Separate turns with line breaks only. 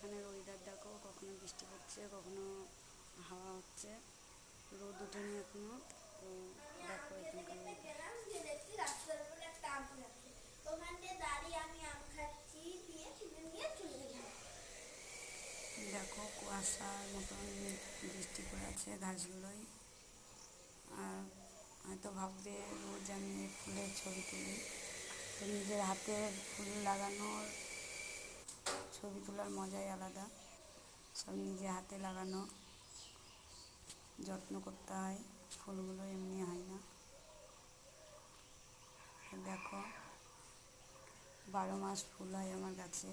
এখানের ওয়েদার দেখো, কখনো বৃষ্টি পড়ছে, কখনো হাওয়া হচ্ছে, রোদ ওঠেনি এখনো। তো দেখো এখানকার ওয়েদার। দেখো কুয়াশার মতন বৃষ্টি পড়ে আছে ঘাসগুলোই। আর হয়তো ভাববে রোজ আমি ফুলের ছবি তুলি, তো নিজের হাতের ফুল লাগানোর ছবি তোলার মজাই আলাদা। সব নিজে হাতে লাগানো, যত্ন করতে হয়, ফুলগুলো এমনি হয় না। দেখো 12 মাস ফুল হয় আমার গাছে।